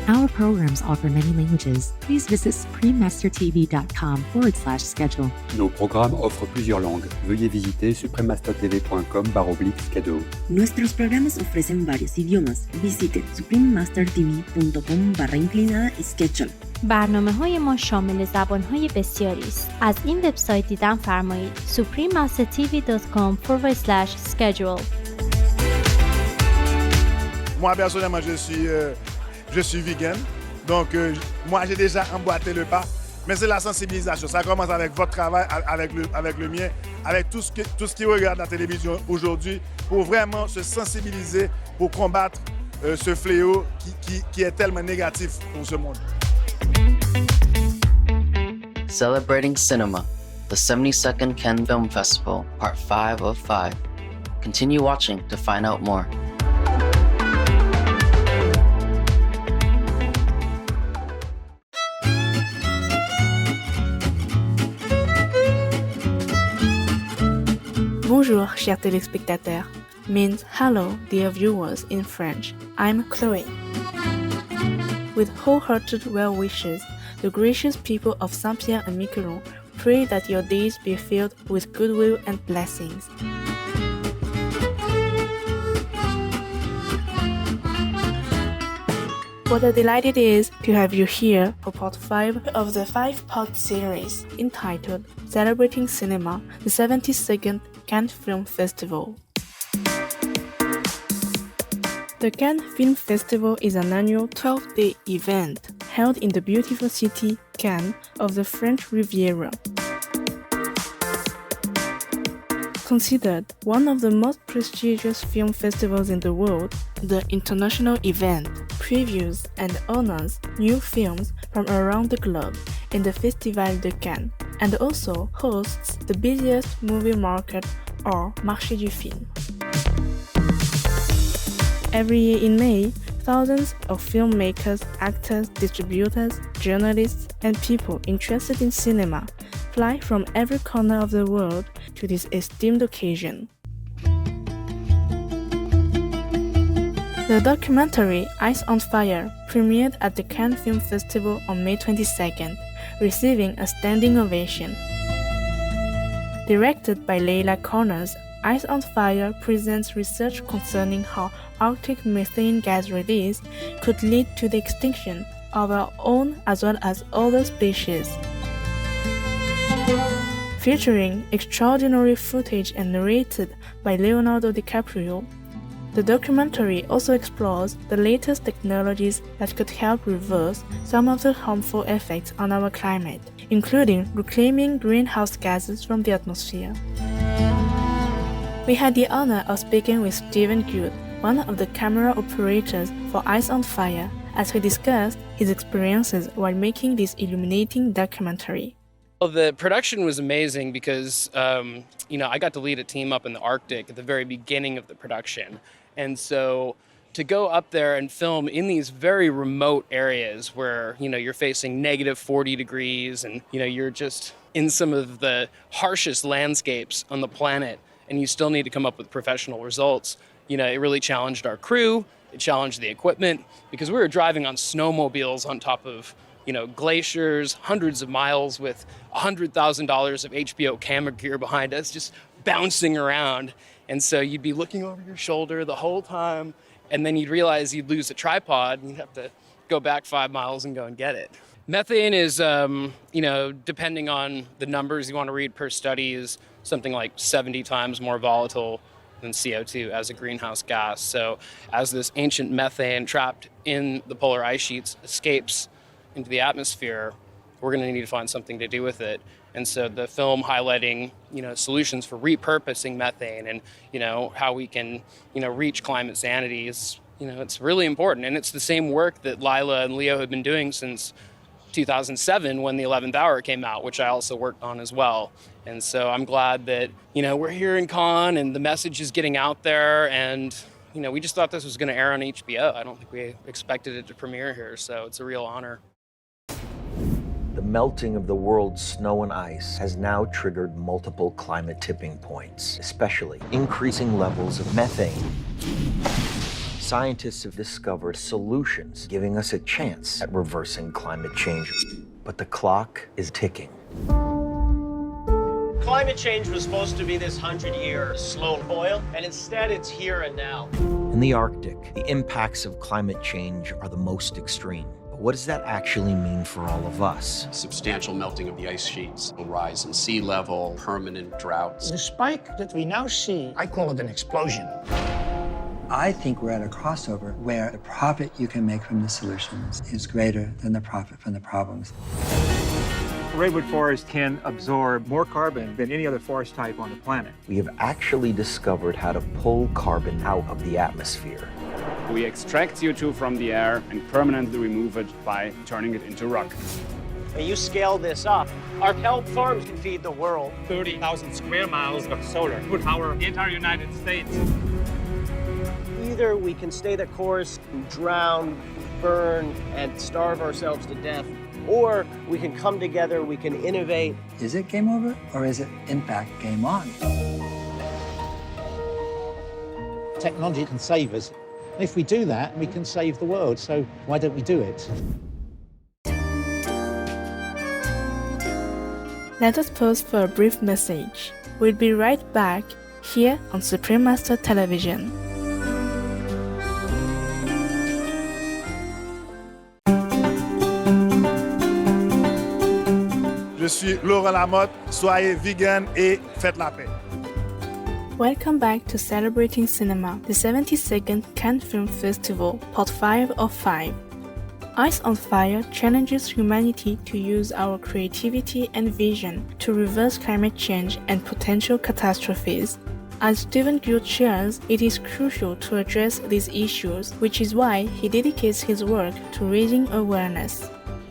Our programs offer many languages. Please visit suprememastertv.com/schedule. Nos programmes offrent plusieurs langues. Veuillez visiter suprememastertv.com/schedule. Nuestros programas ofrecen varios idiomas. Visite suprememastertv.com/schedule. برنامه‌های ما شامل زبان‌های بسیاری است. از این وبسایت دیدن فرمایید suprememastertv.com/schedule. Moi, personnellement, je suis vegan. Donc, moi, j'ai déjà emboîté le pas. Mais c'est la sensibilisation. Ça commence avec votre travail, avec le mien, avec tout ce qui regarde la télévision aujourd'hui, pour vraiment se sensibiliser, pour combattre ce fléau qui est tellement négatif pour ce monde. Celebrating Cinema, the 72nd Cannes Film Festival, Part 5 of 5. Continue watching to find out more. Bonjour, chers téléspectateurs, means hello, dear viewers in French. I'm Chloe. With wholehearted well wishes, the gracious people of Saint-Pierre and Miquelon pray that your days be filled with goodwill and blessings. What a delight it is to have you here for part 5 of the 5-part series entitled Celebrating Cinema, the 72nd Cannes Film Festival. The Cannes Film Festival is an annual 12-day event held in the beautiful city, Cannes, of the French Riviera. Considered one of the most prestigious film festivals in the world, the international event previews and honors new films from around the globe in the Festival de Cannes, and also hosts the busiest movie market or Marché du Film. Every year in May, thousands of filmmakers, actors, distributors, journalists, and people interested in cinema fly from every corner of the world to this esteemed occasion. The documentary Ice on Fire premiered at the Cannes Film Festival on May 22nd, receiving a standing ovation. Directed by Leila Corners, Ice on Fire presents research concerning how Arctic methane gas release could lead to the extinction of our own as well as other species. Featuring extraordinary footage and narrated by Leonardo DiCaprio, the documentary also explores the latest technologies that could help reverse some of the harmful effects on our climate, including reclaiming greenhouse gases from the atmosphere. We had the honor of speaking with Stephen Good, one of the camera operators for Ice on Fire, as he discussed his experiences while making this illuminating documentary. Well, the production was amazing because, I got to lead a team up in the Arctic at the very beginning of the production. And so to go up there and film in these very remote areas where, you're facing negative 40 degrees and, you're just in some of the harshest landscapes on the planet and you still need to come up with professional results, it really challenged our crew, it challenged the equipment because we were driving on snowmobiles on top of glaciers, hundreds of miles with $100,000 of HBO camera gear behind us, just bouncing around. And so you'd be looking over your shoulder the whole time, and then you'd realize you'd lose a tripod, and you'd have to go back 5 miles and go and get it. Methane is, depending on the numbers you want to read per study, is something like 70 times more volatile than CO2 as a greenhouse gas. So as this ancient methane trapped in the polar ice sheets escapes into the atmosphere, we're going to need to find something to do with it. And so the film highlighting, solutions for repurposing methane and, how we can, reach climate sanity is, it's really important. And it's the same work that Lila and Leo have been doing since 2007 when the 11th Hour came out, which I also worked on as well. And so I'm glad that, we're here in Cannes and the message is getting out there. And, we just thought this was going to air on HBO. I don't think we expected it to premiere here. So it's a real honor. The melting of the world's snow and ice has now triggered multiple climate tipping points, especially increasing levels of methane. Scientists have discovered solutions, giving us a chance at reversing climate change. But the clock is ticking. Climate change was supposed to be this 100-year slow boil, and instead it's here and now. In the Arctic, the impacts of climate change are the most extreme. But what does that actually mean for all of us? Substantial melting of the ice sheets, a rise in sea level, permanent droughts. The spike that we now see, I call it an explosion. I think we're at a crossover where the profit you can make from the solutions is greater than the profit from the problems. Redwood forest can absorb more carbon than any other forest type on the planet. We have actually discovered how to pull carbon out of the atmosphere. We extract CO2 from the air and permanently remove it by turning it into rock. And you scale this up, our kelp farms can feed the world. 30,000 square miles of solar would power the entire United States. Either we can stay the course, drown, burn, and starve ourselves to death, or we can come together, we can innovate. Is it game over, or is it, in fact, game on? Technology can save us. If we do that, we can save the world. So why don't we do it? Let us pause for a brief message. We'll be right back here on Supreme Master Television. Je suis Laurent Lamotte, soyez vegan et faites la paix. Welcome back to Celebrating Cinema, the 72nd Cannes Film Festival, Part 5 of 5. Ice on Fire challenges humanity to use our creativity and vision to reverse climate change and potential catastrophes. As Stephen Gould shares, it is crucial to address these issues, which is why he dedicates his work to raising awareness.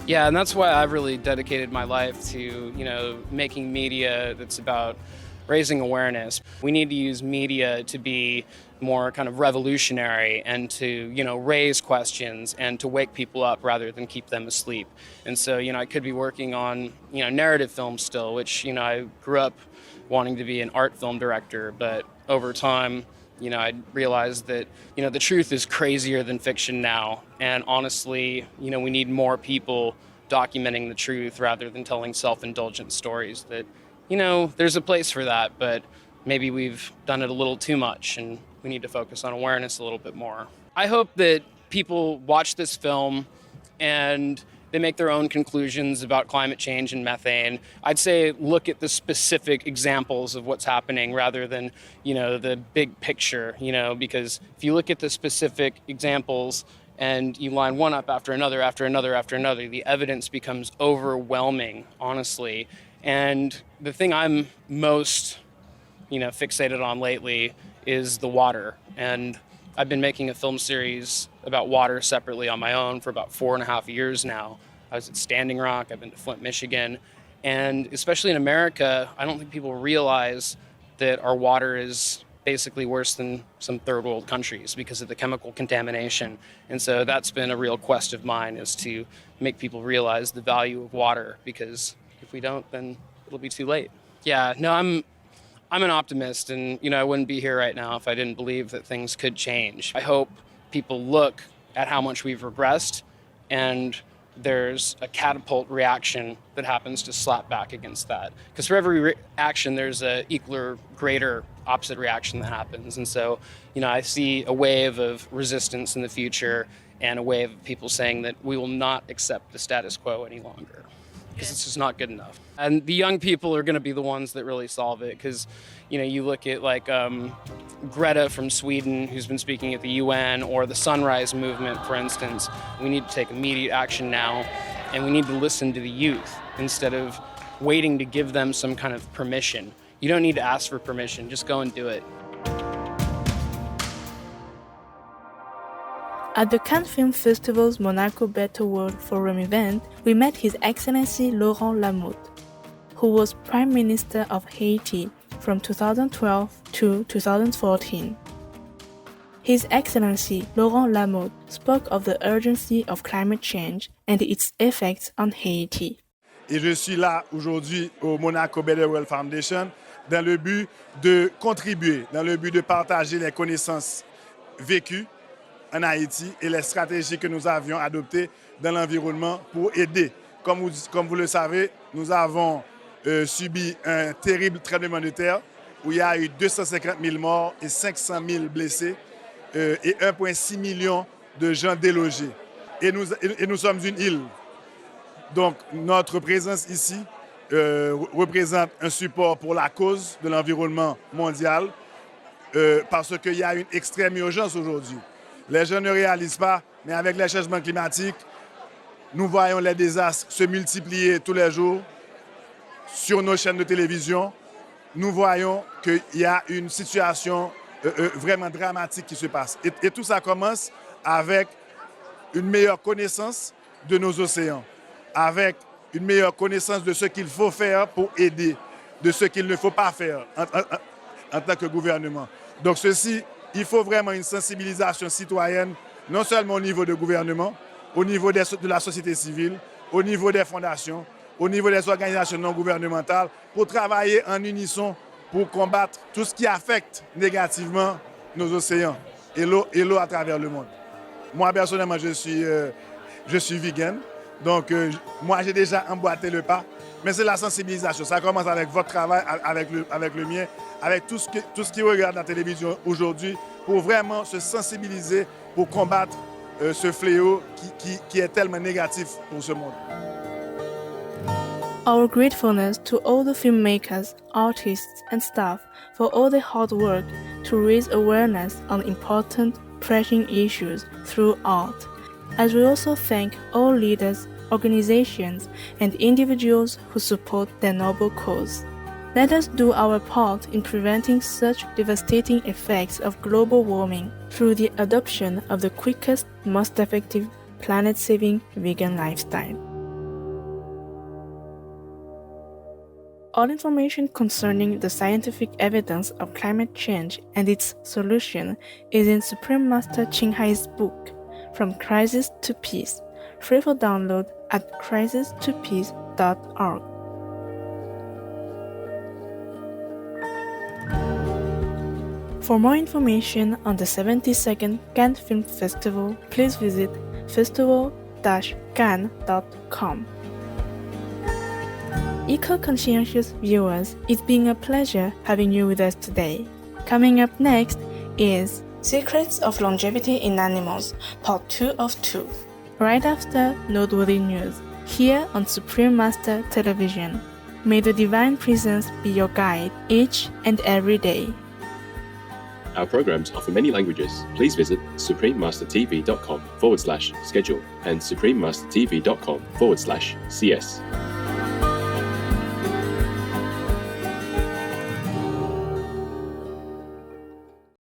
Yeah, and that's why I've really dedicated my life to, making media that's about raising awareness. We need to use media to be more kind of revolutionary and to, raise questions and to wake people up rather than keep them asleep. And so, I could be working on, narrative films still, which, I grew up wanting to be an art film director, but over time, I realized that, the truth is crazier than fiction now. And honestly, we need more people documenting the truth rather than telling self-indulgent stories that, there's a place for that, but maybe we've done it a little too much and we need to focus on awareness a little bit more. I hope that people watch this film and they make their own conclusions about climate change and methane. I'd say look at the specific examples of what's happening rather than, the big picture, because if you look at the specific examples and you line one up after another, the evidence becomes overwhelming, honestly. And the thing I'm most, fixated on lately is the water. And I've been making a film series about water separately on my own for about 4.5 years now. I was at Standing Rock, I've been to Flint, Michigan. And especially in America, I don't think people realize that our water is basically worse than some third world countries because of the chemical contamination. And so that's been a real quest of mine, is to make people realize the value of water, because if we don't, then it'll be too late. Yeah, no, I'm an optimist, and I wouldn't be here right now if I didn't believe that things could change. I hope people look at how much we've regressed, and there's a catapult reaction that happens to slap back against that. Because for every reaction, there's a equal or greater opposite reaction that happens. And so, I see a wave of resistance in the future and a wave of people saying that we will not accept the status quo any longer, because it's just not good enough. And the young people are going to be the ones that really solve it, because, you look at Greta from Sweden, who's been speaking at the UN, or the Sunrise Movement, for instance. We need to take immediate action now, and we need to listen to the youth instead of waiting to give them some kind of permission. You don't need to ask for permission, just go and do it. At the Cannes Film Festival's Monaco Better World Forum event, we met His Excellency Laurent Lamotte, who was Prime Minister of Haiti from 2012 to 2014. His Excellency Laurent Lamotte spoke of the urgency of climate change and its effects on Haiti. Et je suis là aujourd'hui au Monaco Better World Foundation dans le but de contribuer, dans le but de partager les connaissances vécues en Haïti et les stratégies que nous avions adoptées dans l'environnement pour aider. Comme vous le savez, nous avons subi un terrible tremblement de terre où il y a eu 250 000 morts et 500 000 blessés et 1,6 million de gens délogés. Et nous sommes une île. Donc notre présence ici représente un support pour la cause de l'environnement mondial parce qu'il y a une extrême urgence aujourd'hui. Les gens ne réalisent pas, mais avec les changements climatiques, nous voyons les désastres se multiplier tous les jours sur nos chaînes de télévision. Nous voyons qu'il y a une situation vraiment dramatique qui se passe. Et tout ça commence avec une meilleure connaissance de nos océans, avec une meilleure connaissance de ce qu'il faut faire pour aider, de ce qu'il ne faut pas faire en tant que gouvernement. Donc ceci, il faut vraiment une sensibilisation citoyenne, non seulement au niveau du gouvernement, au niveau de la société civile, au niveau des fondations, au niveau des organisations non gouvernementales, pour travailler en unisson pour combattre tout ce qui affecte négativement nos océans et l'eau à travers le monde. Moi, personnellement, je suis vegan, donc moi, j'ai déjà emboîté le pas, mais c'est la sensibilisation. Ça commence avec votre travail, avec le mien, avec tout ce qui regarde la télévision aujourd'hui, pour vraiment se sensibiliser, pour combattre ce fléau qui est tellement négatif pour ce monde. Our gratefulness to all the filmmakers, artists, and staff for all their hard work to raise awareness on important, pressing issues through art. As we also thank all leaders, organizations, and individuals who support their noble cause. Let us do our part in preventing such devastating effects of global warming through the adoption of the quickest, most effective, planet-saving vegan lifestyle. All information concerning the scientific evidence of climate change and its solution is in Supreme Master Ching Hai's book, From Crisis to Peace, free for download at crisistopeace.org. For more information on the 72nd Cannes Film Festival, please visit festival-cannes.com. Eco-conscientious viewers, it's been a pleasure having you with us today. Coming up next is Secrets of Longevity in Animals, Part 2 of 2, right after Noteworthy News, here on Supreme Master Television. May the Divine Presence be your guide each and every day. Our programs offer many languages. Please visit suprememastertv.com/schedule and suprememastertv.com/CS.